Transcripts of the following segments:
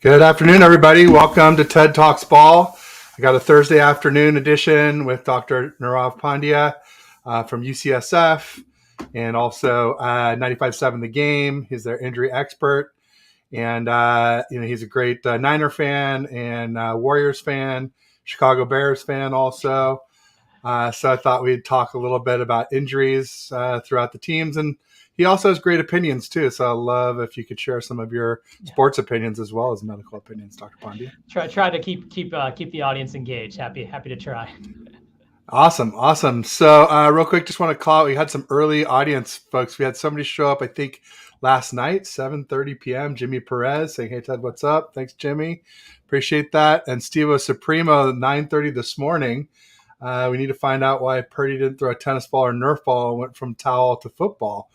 Good afternoon, everybody. Welcome to TED Talks Ball. I got a Thursday afternoon edition with Dr. Nirav Pandya from UCSF and also 95.7 The Game. He's their injury expert. And, he's a great Niner fan and Warriors fan, Chicago Bears fan also. So I thought we'd talk a little bit about injuries throughout the teams. And he also has great opinions too. So I love if you could share some of your sports opinions as well as medical opinions, Dr. Pandya. Try to keep the audience engaged. Happy to try. Awesome. So real quick, just want to call out, we had some early audience folks. We had somebody show up, I think last night, 7:30 p.m. Jimmy Perez saying, "Hey Ted, what's up?" Thanks, Jimmy. Appreciate that. And Stevo Supremo, 9:30 this morning. We need to find out why Purdy didn't throw a tennis ball or Nerf ball and went from towel to football.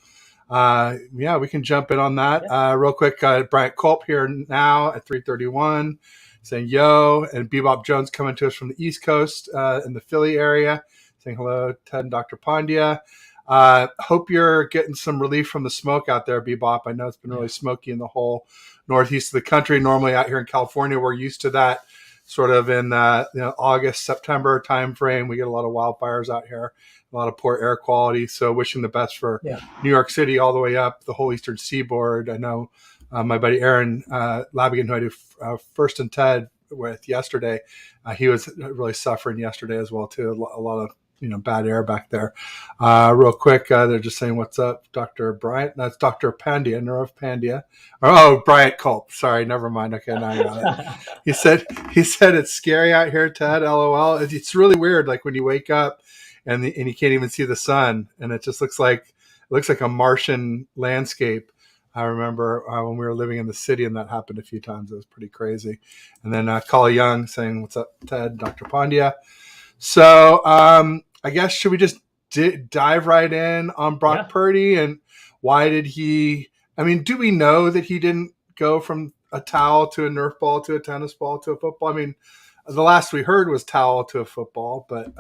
We can jump in on that. Real quick, Bryant Culp here now at 3:31 saying yo, and Bebop Jones coming to us from the East Coast in the Philly area saying hello, Ted and Dr. Pandya. Hope you're getting some relief from the smoke out there, Bebop. I know it's been really smoky in the whole northeast of the country. Normally out here in California, we're used to that sort of in August, September timeframe. We get a lot of wildfires out here, a lot of poor air quality. So wishing the best for New York City all the way up the whole eastern seaboard. I know my buddy Aaron Labigan, who I do First and TED with yesterday, he was really suffering yesterday as well too. A lot of bad air back there. Real quick, they're just saying, "What's up, Dr. Bryant?" That's Dr. Pandya, Nirav Pandya. Oh, Bryant Culp. Sorry, never mind. Okay, now I got it. He said it's scary out here, Ted. LOL. It's really weird. Like when you wake up and you can't even see the sun, and it just looks like a Martian landscape. I remember when we were living in the city, and that happened a few times. It was pretty crazy. And then Kali Young saying, "What's up, Ted?" Dr. Pandya. So I guess should we just dive right in on Brock Purdy and why did he? I mean, do we know that he didn't go from a towel to a Nerf ball to a tennis ball to a football? I mean, the last we heard was towel to a football, but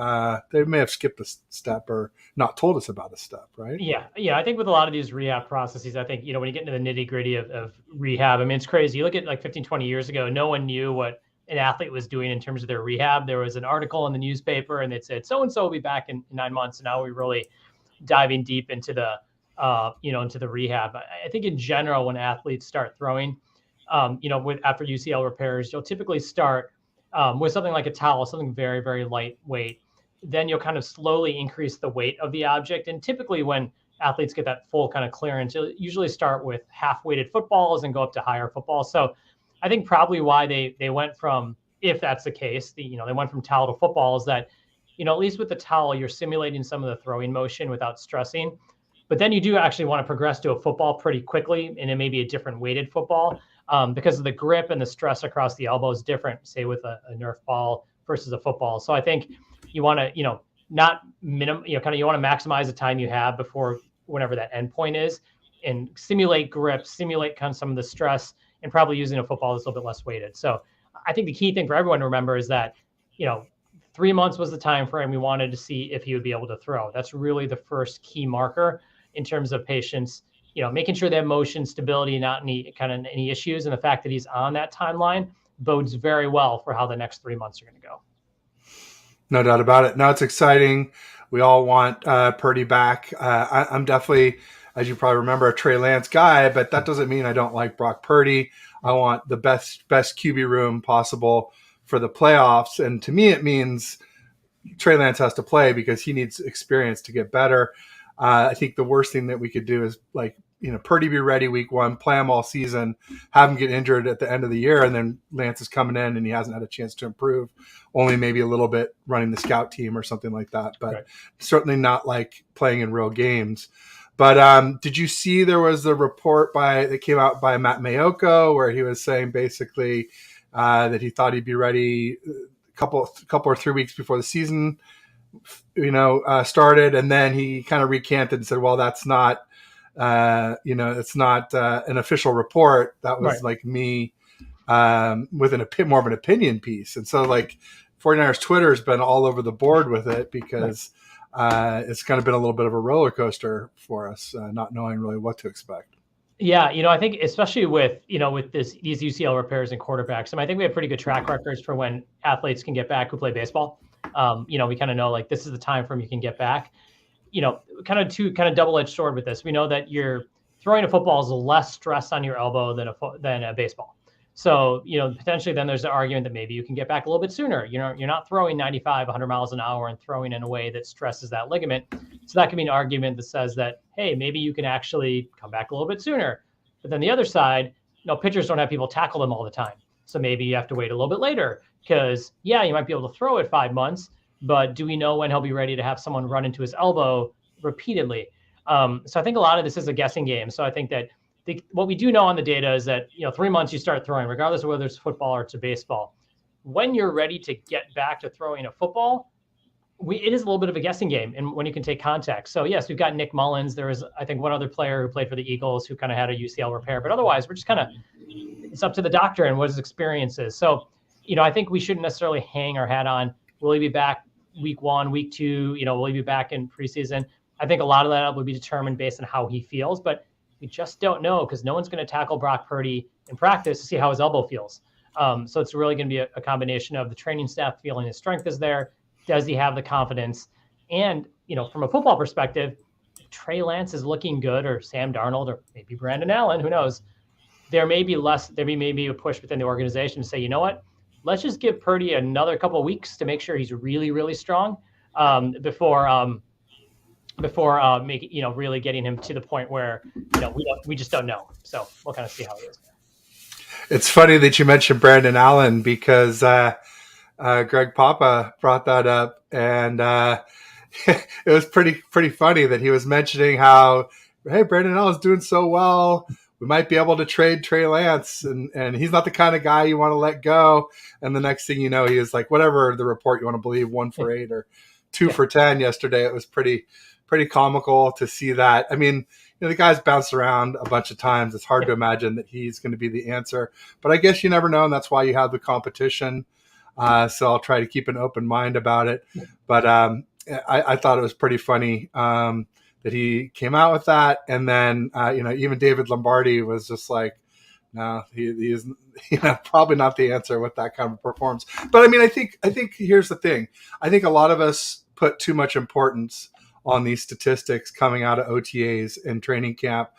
they may have skipped a step or not told us about a step, right? Yeah. I think with a lot of these rehab processes, I think, when you get into the nitty gritty of rehab, I mean, it's crazy. You look at like 15, 20 years ago, no one knew what an athlete was doing in terms of their rehab. There was an article in the newspaper and it said, so-and-so will be back in 9 months. And now we're really diving deep into the, into the rehab. I think in general, when athletes start throwing, after UCL repairs, you'll typically start with something like a towel, something very, very lightweight. Then you'll kind of slowly increase the weight of the object. And typically when athletes get that full kind of clearance, you'll usually start with half-weighted footballs and go up to higher footballs. So I think probably why they went from, if that's the case, they went from towel to football is that, at least with the towel, you're simulating some of the throwing motion without stressing. But then you do actually want to progress to a football pretty quickly, and it may be a different weighted football because of the grip and the stress across the elbow is different, say with a Nerf ball versus a football. So I think you want to, you want to maximize the time you have before whenever that endpoint is and simulate grip, simulate kind of some of the stress, and probably using a football that's a little bit less weighted. So I think the key thing for everyone to remember is that, 3 months was the time frame we wanted to see if he would be able to throw. That's really the first key marker in terms of patients, making sure they have motion stability, not any issues. And the fact that he's on that timeline bodes very well for how the next 3 months are going to go. No doubt about it. No, it's exciting. We all want Purdy back. I'm definitely, as you probably remember, a Trey Lance guy, but that doesn't mean I don't like Brock Purdy. I want the best QB room possible for the playoffs. And to me, it means Trey Lance has to play because he needs experience to get better. I think the worst thing that we could do is Purdy be ready week 1, play him all season, have him get injured at the end of the year, and then Lance is coming in and he hasn't had a chance to improve, only maybe a little bit running the scout team or something like that, but certainly not like playing in real games. But did you see there was a report that came out by Matt Mayoko where he was saying basically that he thought he'd be ready a couple or 3 weeks before the season, started, and then he kind of recanted and said, "Well, that's not, it's not an official report. That was like me with more of an opinion piece." And so, 49ers Twitter has been all over the board with it because it's kind of been a little bit of a roller coaster for us, not knowing really what to expect. Yeah, I think especially with these UCL repairs and quarterbacks, I think we have pretty good track records for when athletes can get back who play baseball. We kind of know like this is the time frame you can get back. Kind of double-edged sword with this. We know that you're throwing a football is less stress on your elbow than a baseball. So, potentially then there's the argument that maybe you can get back a little bit sooner. You're not throwing 95, 100 miles an hour and throwing in a way that stresses that ligament. So that can be an argument that says that, hey, maybe you can actually come back a little bit sooner. But then the other side, pitchers don't have people tackle them all the time. So maybe you have to wait a little bit later because, yeah, you might be able to throw it 5 months, but do we know when he'll be ready to have someone run into his elbow repeatedly? So I think a lot of this is a guessing game. So I think that what we do know on the data is that 3 months you start throwing, regardless of whether it's football or it's a baseball. When you're ready to get back to throwing a football, it is a little bit of a guessing game, and when you can take contact. So yes, we've got Nick Mullins. There was, I think, one other player who played for the Eagles who kind of had a UCL repair, but otherwise we're just kind of, it's up to the doctor and what his experience is. So, I think we shouldn't necessarily hang our hat on, will he be back week 1, week 2, will he be back in preseason? I think a lot of that will be determined based on how he feels, but we just don't know because no one's going to tackle Brock Purdy in practice to see how his elbow feels. So it's really going to be a combination of the training staff feeling his strength is there. Does he have the confidence? And, from a football perspective, Trey Lance is looking good, or Sam Darnold, or maybe Brandon Allen, who knows? There may be a push within the organization to say, you know what? Let's just give Purdy another couple of weeks to make sure he's really, really strong before making, really getting him to the point where, we just don't know. So we'll kind of see how it is. It's funny that you mentioned Brandon Allen because Greg Papa brought that up, and it was pretty funny that he was mentioning how, hey, Brandon Allen's doing so well. We might be able to trade Trey Lance, and he's not the kind of guy you want to let go. And the next thing you know, he was like, whatever the report you want to believe, 1 for 8 or 2 for 10 yesterday. It was pretty comical to see that. I mean, the guy's bounced around a bunch of times. It's hard to imagine that he's going to be the answer, but I guess you never know, and that's why you have the competition. So I'll try to keep an open mind about it. But I thought it was pretty funny that he came out with that. And then, even David Lombardi was just like, no, he is probably not the answer with that kind of performance. But I mean, I think here's the thing. I think a lot of us put too much importance on these statistics coming out of OTAs and training camp,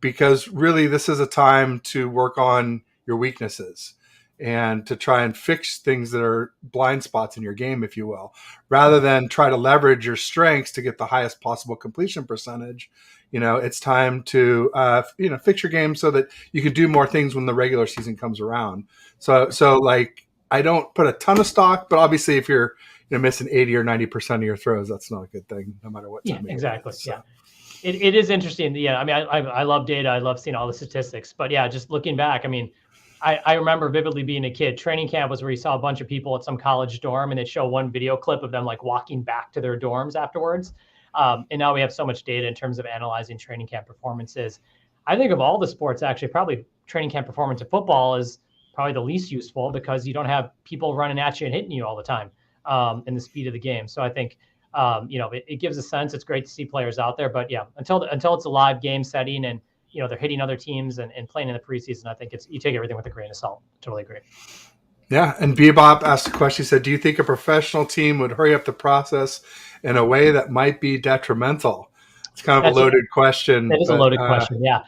because really this is a time to work on your weaknesses and to try and fix things that are blind spots in your game, if you will, rather than try to leverage your strengths to get the highest possible completion percentage. It's time to, fix your game so that you can do more things when the regular season comes around. So like, I don't put a ton of stock, but obviously if you're missing 80 or 90% of your throws, that's not a good thing, no matter what. Yeah, exactly. So. Yeah. It is interesting. Yeah. I mean, I love data. I love seeing all the statistics, but yeah, just looking back, I mean, I remember vividly being a kid. Training camp was where you saw a bunch of people at some college dorm and they'd show one video clip of them like walking back to their dorms afterwards. And now we have so much data in terms of analyzing training camp performances. I think of all the sports, actually, probably training camp performance in football is probably the least useful because you don't have people running at you and hitting you all the time in the speed of the game. So I think, it gives a sense. It's great to see players out there, but yeah, until it's a live game setting and, they're hitting other teams and playing in the preseason, I think you take everything with a grain of salt. Totally agree. Yeah. And Bebop asked a question. He said, do you think a professional team would hurry up the process in a way that might be detrimental? It's kind of a loaded question. It is a loaded question. Yeah.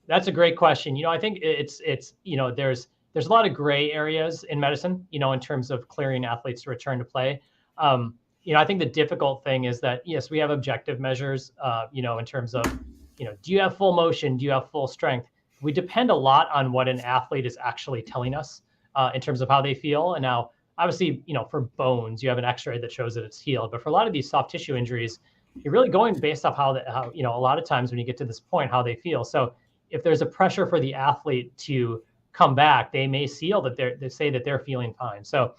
That's a great question. I think it's there's a lot of gray areas in medicine, in terms of clearing athletes to return to play. I think the difficult thing is that, yes, we have objective measures, in terms of, do you have full motion? Do you have full strength? We depend a lot on what an athlete is actually telling us in terms of how they feel. And now, obviously, for bones, you have an x-ray that shows that it's healed. But for a lot of these soft tissue injuries, you're really going based off how a lot of times when you get to this point, how they feel. So if there's a pressure for the athlete to come back, they may feel that they say that they're feeling fine. So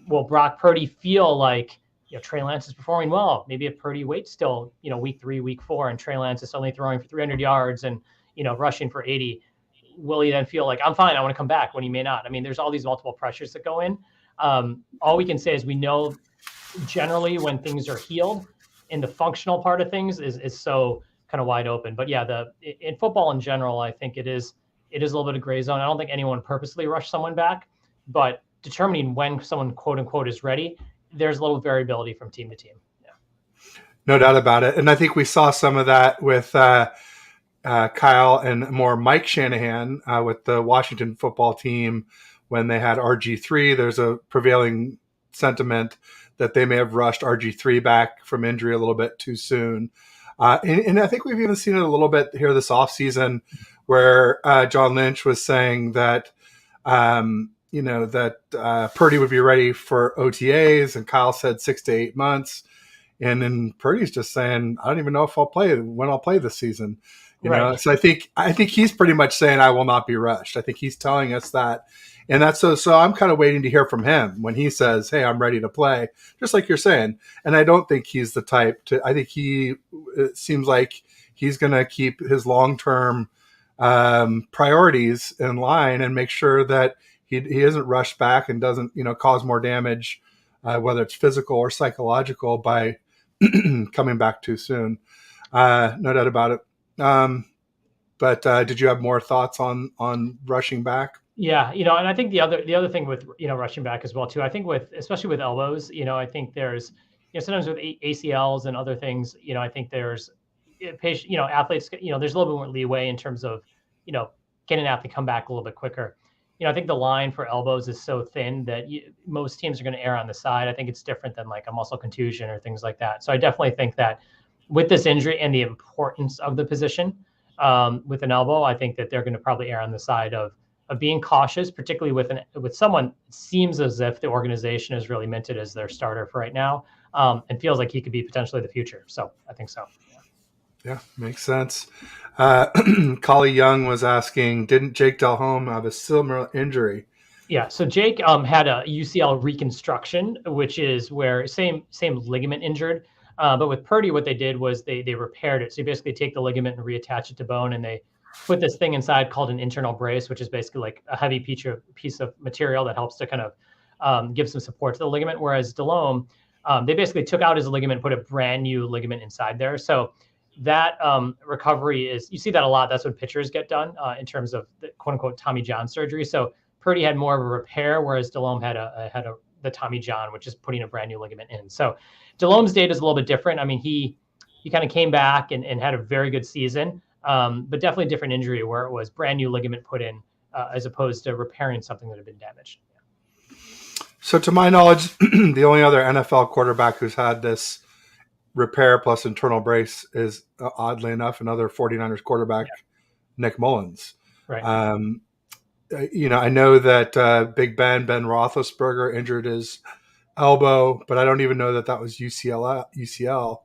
will Brock Purdy feel like, Trey Lance is performing well? Maybe if Purdy waits still, week 3, week 4, and Trey Lance is suddenly throwing for 300 yards and, rushing for 80, will he then feel like, I'm fine, I want to come back, when he may not? I mean, there's all these multiple pressures that go in. All we can say is we know generally when things are healed and the functional part of things is so kind of wide open. But yeah, in football in general, I think it is a little bit of gray zone. I don't think anyone purposely rushed someone back, but determining when someone quote unquote is ready, there's a little variability from team to team. Yeah. No doubt about it. And I think we saw some of that with Kyle and more Mike Shanahan with the Washington football team when they had RG3. There's a prevailing sentiment that they may have rushed RG3 back from injury a little bit too soon. And I think we've even seen it a little bit here this offseason where John Lynch was saying that, that Purdy would be ready for OTAs, and Kyle said 6 to 8 months. And then Purdy's just saying, I don't even know if when I'll play this season. You know, so I think he's pretty much saying I will not be rushed. I think he's telling us that, and that's so I'm kind of waiting to hear from him when he says, "Hey, I'm ready to play," just like you're saying. And I don't think he's the type to. I think it seems like he's going to keep his long-term priorities in line and make sure that he isn't rushed back and doesn't cause more damage, whether it's physical or psychological, by coming back too soon. No doubt about it. But did you have more thoughts on rushing back? Yeah, and I think the other thing with rushing back as well too. I think especially with elbows, I think there's sometimes with ACLs and other things, I think there's athletes, there's a little bit more leeway in terms of getting an athlete come back a little bit quicker. I think the line for elbows is so thin that most teams are going to err on the side. I think it's different than like a muscle contusion or things like that. So I definitely think that with this injury and the importance of the position with an elbow, I think that they're going to probably err on the side of being cautious, particularly with someone. It seems as if the organization has really minted as their starter for right now, and feels like he could be potentially the future. So I think so. Yeah, makes sense. Collie Young was asking, didn't Jake Delhomme have a similar injury? Yeah, so Jake had a UCL reconstruction, which is where same ligament injured. But with Purdy, what they did was they repaired it. So you basically take the ligament and reattach it to bone, and they put this thing inside called an internal brace, which is basically like a heavy piece of material that helps to kind of give some support to the ligament. Whereas Delhomme, they basically took out his ligament, put a brand new ligament inside there. So that recovery you see that a lot. That's what pitchers get done in terms of the quote unquote Tommy John surgery. So Purdy had more of a repair, whereas Delhomme had the Tommy John, which is putting a brand new ligament in. So Delhomme's data is a little bit different. I mean, he kind of came back and had a very good season, but definitely a different injury where it was brand new ligament put in as opposed to repairing something that had been damaged. So to my knowledge, the only other NFL quarterback who's had this repair plus internal brace is, oddly enough, another 49ers quarterback, Nick Mullins. Right. I know that Big Ben Roethlisberger injured his elbow, but I don't even know that was UCL.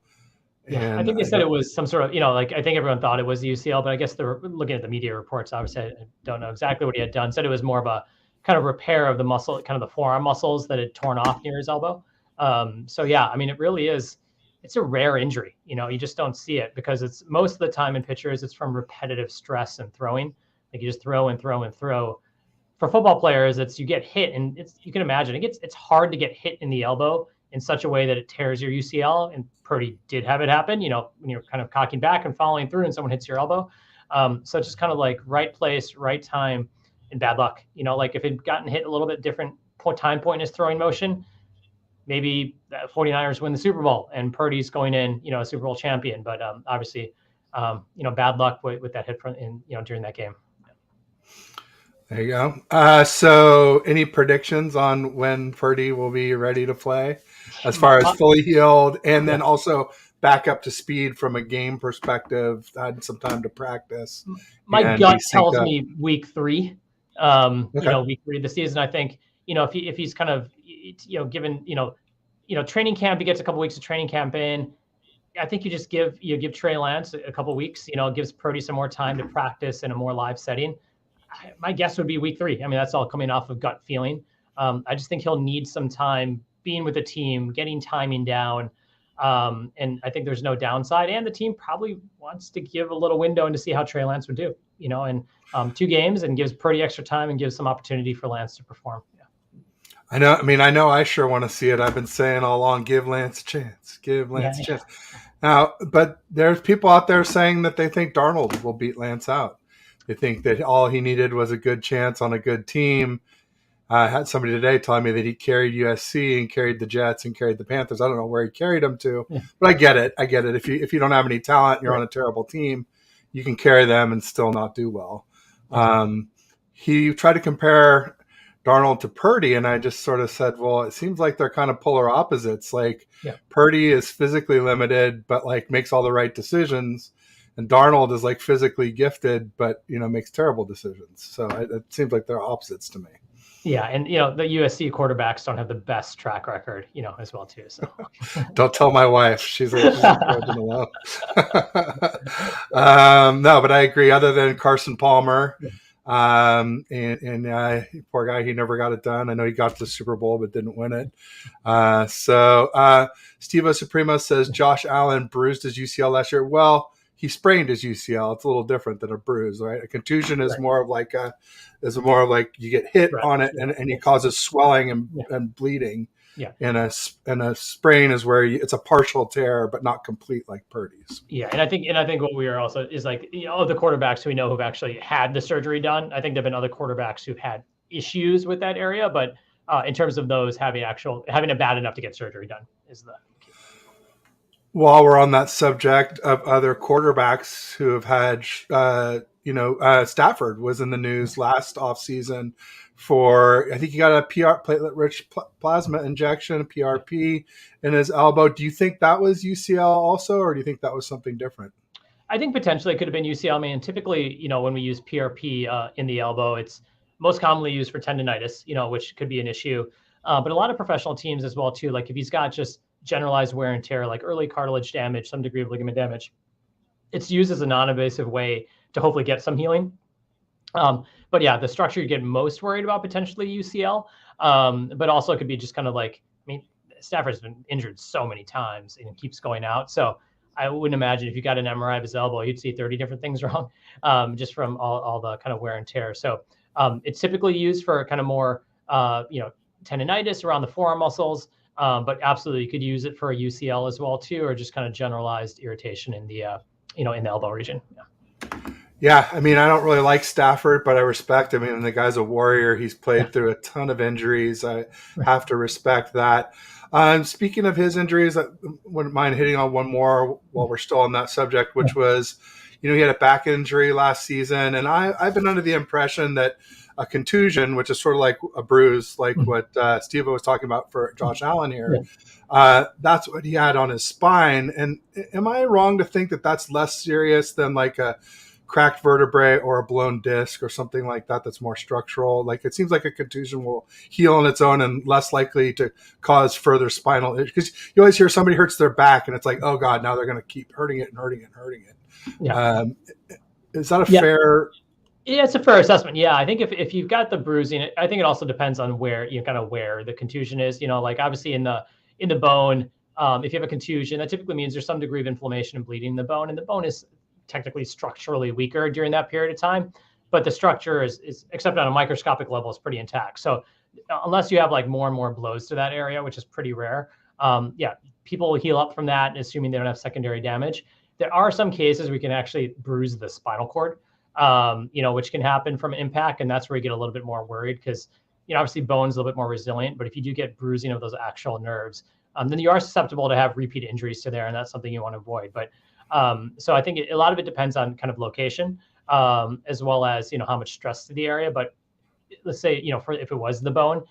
Yeah, And I think they said it was some sort of, I think everyone thought it was the UCL, but I guess they're looking at the media reports. Obviously, I don't know exactly what he had done. Said it was more of a kind of repair of the muscle, kind of the forearm muscles that had torn off near his elbow. So yeah, I mean, it really is. It's a rare injury. You just don't see it because it's most of the time in pitchers, it's from repetitive stress and throwing. Like you just throw and throw and throw. For football players, it's you get hit, and you can imagine it's hard to get hit in the elbow in such a way that it tears your UCL. And Purdy did have it happen. When you're kind of cocking back and following through, and someone hits your elbow. So it's just kind of like right place, right time, and bad luck. Like if he'd gotten hit a little bit different time point in his throwing motion, maybe the 49ers win the Super Bowl and Purdy's going in, a Super Bowl champion. But obviously, bad luck with that hit during that game. There you go. So any predictions on when Purdy will be ready to play as far as fully healed and then also back up to speed from a game perspective, had some time to practice? My gut tells me week 3, week 3 of the season. I think, if he's kind of, given, training camp, he gets a couple weeks of training camp in. I think you just give Trey Lance a couple weeks, gives Purdy some more time to practice in a more live setting. My guess would be week 3. I mean, that's all coming off of gut feeling. I just think he'll need some time being with the team, getting timing down. And I think there's no downside. And the team probably wants to give a little window and to see how Trey Lance would do, and 2 games and gives Purdy extra time and gives some opportunity for Lance to perform. Yeah. I know. I mean, I sure want to see it. I've been saying all along, give Lance a chance. Give Lance a chance. Now, but there's people out there saying that they think Darnold will beat Lance out. They think that all he needed was a good chance on a good team. I had somebody today telling me that he carried USC and carried the Jets and carried the Panthers. I don't know where he carried them to, but I get it. I get it. If you don't have any talent, and you're on a terrible team, you can carry them and still not do well. He tried to compare Darnold to Purdy, and I just sort of said, well, it seems like they're kind of polar opposites. Like Purdy is physically limited, but like makes all the right decisions, and Darnold is like physically gifted, but makes terrible decisions. So it seems like they're opposites to me. Yeah, and the USC quarterbacks don't have the best track record, as well too. So don't tell my wife; she's a no, but I agree. Other than Carson Palmer, and poor guy, he never got it done. I know he got to the Super Bowl but didn't win it. Steve O Supremo says Josh Allen bruised his UCL last year. Well, he sprained his UCL. It's a little different than a bruise, right? A contusion is more of like you get hit on it and it causes swelling and bleeding. Yeah. And a sprain is where it's a partial tear but not complete like Purdy's. Yeah, and I think what we are also is like the quarterbacks we know who've actually had the surgery done. I think there've been other quarterbacks who've had issues with that area, but in terms of those having it bad enough to get surgery done is the key. While we're on that subject of other quarterbacks who have had, Stafford was in the news last offseason for, I think he got a platelet-rich plasma injection, PRP, in his elbow. Do you think that was UCL also, or do you think that was something different? I think potentially it could have been UCL. I mean, typically, when we use PRP in the elbow, it's most commonly used for tendonitis, which could be an issue. But a lot of professional teams as well, too, like if he's got just generalized wear and tear, like early cartilage damage, some degree of ligament damage, it's used as a non-invasive way to hopefully get some healing. But yeah, the structure you get most worried about potentially UCL, but also it could be just kind of like, I mean, Stafford's been injured so many times and it keeps going out. So I wouldn't imagine if you got an MRI of his elbow, you'd see 30 different things wrong, just from all the kind of wear and tear. So it's typically used for kind of more, tendonitis around the forearm muscles. But absolutely, you could use it for a UCL as well too, or just kind of generalized irritation in the in the elbow region. Yeah, I mean, I don't really like Stafford, but I respect him. I mean, the guy's a warrior. He's played through a ton of injuries. I have to respect that. Speaking of his injuries, I wouldn't mind hitting on one more while we're still on that subject, which was, he had a back injury last season, and I've been under the impression that a contusion, which is sort of like a bruise, like what Steve was talking about for Josh Allen here, that's what he had on his spine. And am I wrong to think that that's less serious than like a cracked vertebrae or a blown disc or something like that that's more structural? Like, it seems like a contusion will heal on its own and less likely to cause further spinal issues. Because you always hear somebody hurts their back and it's like, oh God, now they're going to keep hurting it and hurting it and hurting it. Yeah. Is that a fair... Yeah, it's a fair assessment. Yeah, I think if you've got the bruising, I think it also depends on where where the contusion is. Like obviously in the bone, if you have a contusion, that typically means there's some degree of inflammation and bleeding in the bone, and the bone is technically structurally weaker during that period of time. But the structure is except on a microscopic level, is pretty intact. So unless you have like more and more blows to that area, which is pretty rare, people will heal up from that, assuming they don't have secondary damage. There are some cases we can actually bruise the spinal cord. Which can happen from impact. And that's where you get a little bit more worried because, obviously bone's a little bit more resilient, but if you do get bruising of those actual nerves, then you are susceptible to have repeat injuries to there. And that's something you want to avoid. But so I think a lot of it depends on kind of location, as well as, how much stress to the area. But let's say, if it was the bone,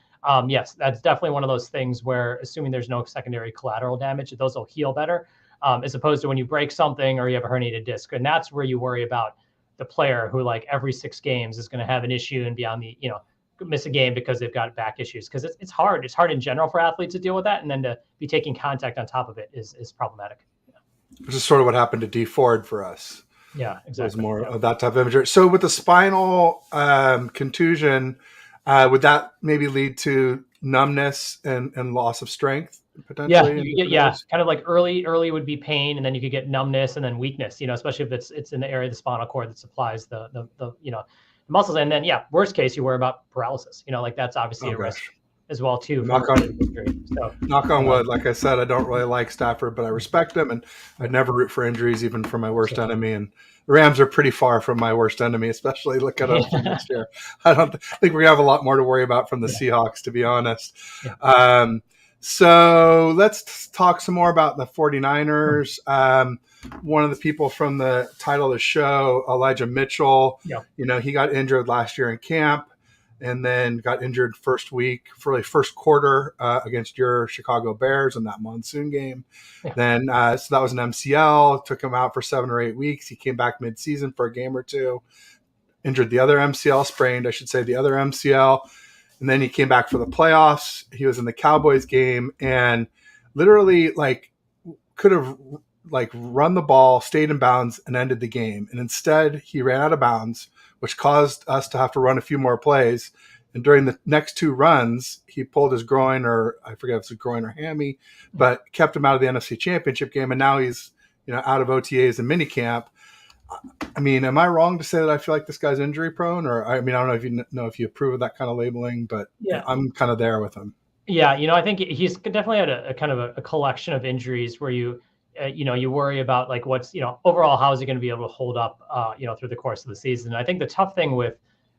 yes, that's definitely one of those things where, assuming there's no secondary collateral damage, those will heal better, as opposed to when you break something or you have a herniated disc. And that's where you worry about the player who like every 6 games is going to have an issue and be on the, miss a game because they've got back issues. Because it's hard. It's hard in general for athletes to deal with that. And then to be taking contact on top of it is problematic. Which is sort of what happened to D Ford for us. Yeah, exactly. It was more of that type of injury. So with the spinal contusion, would that maybe lead to numbness and loss of strength? Potentially, kind of like early would be pain, and then you could get numbness and then weakness. Especially if it's in the area of the spinal cord that supplies the muscles, and then worst case you worry about paralysis. Like that's obviously a risk. as well too from a Knock related on injury. So knock on wood. Like I said, I don't really like Stafford, but I respect him, and I'd never root for injuries, even from my worst enemy. And the Rams are pretty far from my worst enemy, especially look at them from this year. I don't think we have a lot more to worry about from the Seahawks, to be honest. So let's talk some more about the 49ers. One of the people from the title of the show, Elijah Mitchell, he got injured last year in camp and then got injured first quarter against your Chicago Bears in that monsoon game. Then so that was an MCL, took him out for 7 or 8 weeks. He came back mid-season for a game or two, injured the other MCL, sprained, I should say, the other MCL. And then he came back for the playoffs. He was in the Cowboys game and literally could have run the ball, stayed in bounds, and ended the game. And instead, he ran out of bounds, which caused us to have to run a few more plays. And during the next 2 runs, he pulled his groin, or I forget if it's a groin or hammy, but kept him out of the NFC Championship game. And now he's out of OTAs and minicamp. I mean, am I wrong to say that I feel like this guy's injury prone? Or I mean, I don't know if you approve of that kind of labeling, but I'm kind of there with him. Yeah, I think he's definitely had a kind of a collection of injuries where you worry about what's overall how is he going to be able to hold up through the course of the season. And I think the tough thing with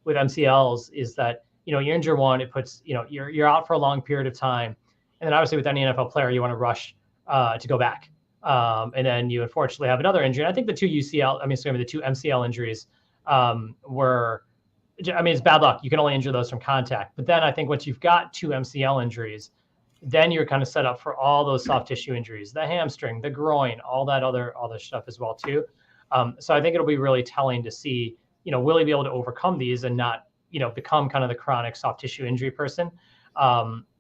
MCLs is that you injure one, it puts you're out for a long period of time, and then obviously with any NFL player you want to rush to go back. And then you unfortunately have another injury. And I think the two MCL injuries were, it's bad luck. You can only injure those from contact. But then I think once you've got 2 MCL injuries, then you're kind of set up for all those soft tissue injuries, the hamstring, the groin, all that other stuff as well too. So I think it'll be really telling to see, will he be able to overcome these and not, become kind of the chronic soft tissue injury person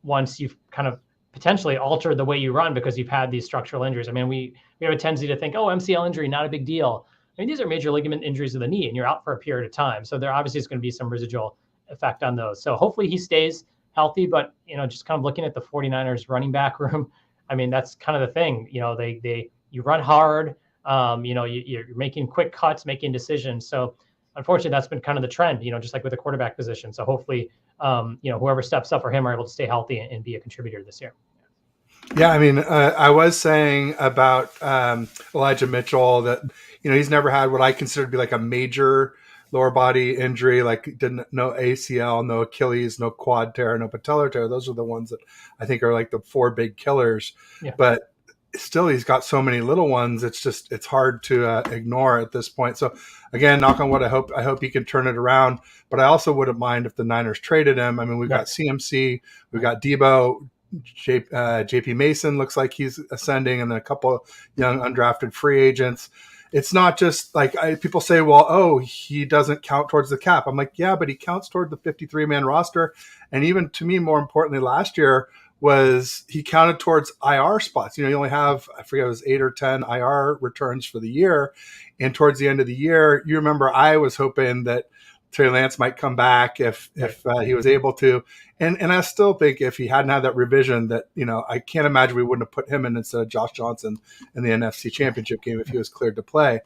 once you've kind of potentially altered the way you run because you've had these structural injuries. I mean, we have a tendency to think, MCL injury, not a big deal. I mean, these are major ligament injuries of the knee and you're out for a period of time. So there obviously is going to be some residual effect on those. So hopefully he stays healthy, but, just kind of looking at the 49ers running back room, I mean, that's kind of the thing, you run hard, you're making quick cuts, making decisions. So unfortunately that's been kind of the trend, just like with the quarterback position. So hopefully, whoever steps up for him are able to stay healthy and be a contributor this year. Yeah, I mean, I was saying about Elijah Mitchell that, he's never had what I consider to be like a major lower body injury, no ACL, no Achilles, no quad tear, no patellar tear. Those are the ones that I think are like the 4 big killers. Yeah. But still, he's got so many little ones. It's hard to ignore at this point. So again, knock on wood, I hope he can turn it around. But I also wouldn't mind if the Niners traded him. I mean, we've got CMC, we've got Debo. JP Mason looks like he's ascending, and then a couple young undrafted free agents. It's not just people say, well, he doesn't count towards the cap. I'm like, yeah, but he counts toward the 53-man roster. And even to me, more importantly, last year was he counted towards IR spots. You only have, I forget, it was 8 or 10 IR returns for the year. And towards the end of the year, you remember I was hoping that Trey Lance might come back if he was able to. And I still think if he hadn't had that revision that, I can't imagine we wouldn't have put him in instead of Josh Johnson in the NFC Championship game if he was cleared to play.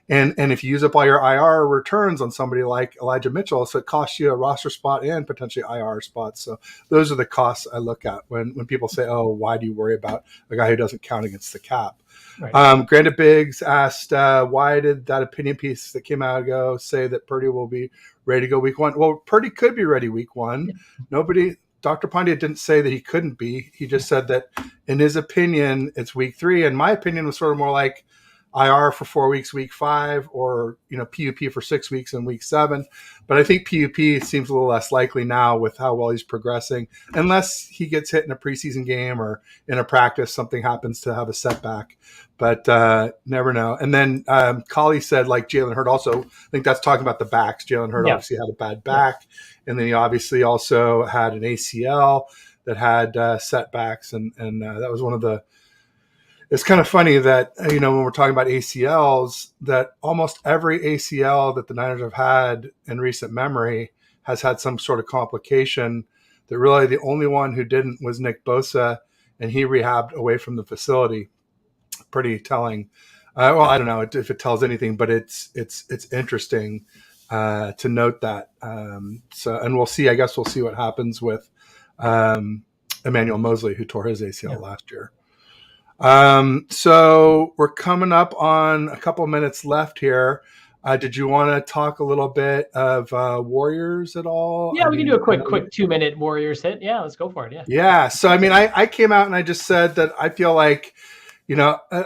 And if you use up all your IR returns on somebody like Elijah Mitchell, so it costs you a roster spot and potentially IR spots. So those are the costs I look at when people say, why do you worry about a guy who doesn't count against the cap? Right. Granted Biggs asked, why did that opinion piece that came out ago say that Purdy will be ready to go week 1? Well, Purdy could be ready week 1. Yeah. Dr. Pandya didn't say that he couldn't be. He just said that in his opinion, it's week 3. And my opinion was sort of more like IR for 4 weeks, week 5, or, PUP for 6 weeks in week 7. But I think PUP seems a little less likely now with how well he's progressing, unless he gets hit in a preseason game or in a practice, something happens to have a setback. But never know. And then Collie said, like Jalen Hurd also, I think that's talking about the backs. Jalen Hurd obviously had a bad back. And then he obviously also had an ACL that had setbacks. And that was one of the, it's kind of funny that, when we're talking about ACLs, that almost every ACL that the Niners have had in recent memory has had some sort of complication. That really the only one who didn't was Nick Bosa, and he rehabbed away from the facility. Pretty telling. Well, I don't know if it tells anything, but it's interesting to note that. And we'll see. I guess we'll see what happens with Emmanuel Mosley, who tore his ACL Yeah. last year. So we're coming up on a couple of minutes left here. Did you want to talk a little bit of Warriors at all? Yeah, we can do a quick 2-minute Warriors hit. Yeah, let's go for it. Yeah. Yeah. So, I mean, I came out and I just said that I feel like, a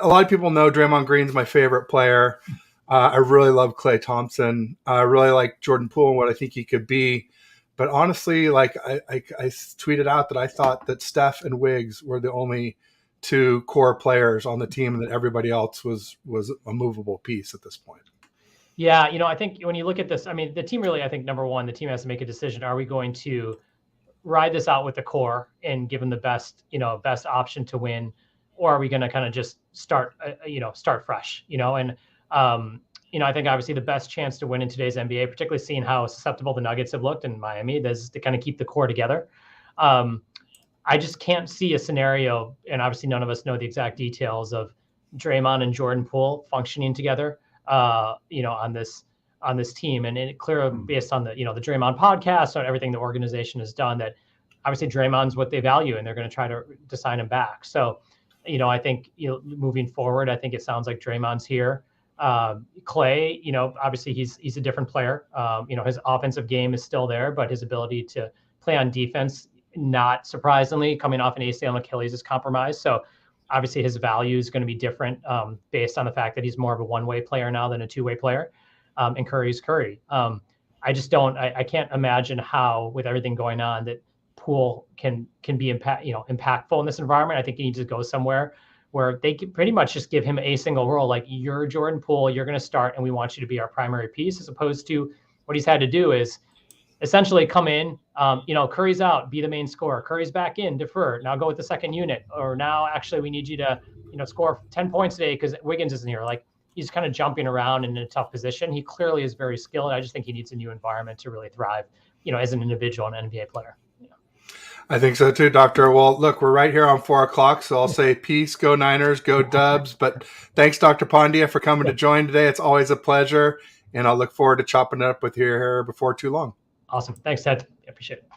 lot of people know Draymond Green's my favorite player. I really love Klay Thompson. I really like Jordan Poole and what I think he could be. But honestly, like I tweeted out that I thought that Steph and Wiggs were the only two core players on the team, and that everybody else was a movable piece at this point. Yeah, I think when you look at this, I mean, the team really, I think number one, the team has to make a decision. Are we going to ride this out with the core and give them the best option to win, or are we going to kind of just start fresh, and I think obviously the best chance to win in today's NBA, particularly seeing how susceptible the Nuggets have looked in Miami, is to kind of keep the core together. I just can't see a scenario, and obviously none of us know the exact details of Draymond and Jordan Poole functioning together, on this team. And it clear based on the Draymond podcast, on everything the organization has done, that obviously Draymond's what they value, and they're going to try to sign him back. So, I think, moving forward, I think it sounds like Draymond's here. Klay, obviously he's a different player. His offensive game is still there, but his ability to play on defense, not surprisingly, coming off an ACL and Achilles, is compromised. So obviously his value is going to be different based on the fact that he's more of a one-way player now than a two-way player. And Curry's Curry. I just don't. I can't imagine how, with everything going on, that Poole can be impactful in this environment. I think he needs to go somewhere where they can pretty much just give him a single role, like, you're Jordan Poole, you're going to start, and we want you to be our primary piece, as opposed to what he's had to do is essentially come in, Curry's out, be the main scorer. Curry's back in, defer. Now go with the second unit. Or now actually we need you to, score 10 points today because Wiggins isn't here. Like, he's kind of jumping around in a tough position. He clearly is very skilled. I just think he needs a new environment to really thrive, as an individual and NBA player. I think so too, Doctor. Well, look, we're right here on 4:00, so I'll say peace, go Niners, go Dubs. But thanks, Dr. Pandya, for coming to join today. It's always a pleasure, and I'll look forward to chopping it up with you here before too long. Awesome. Thanks, Ted. I appreciate it.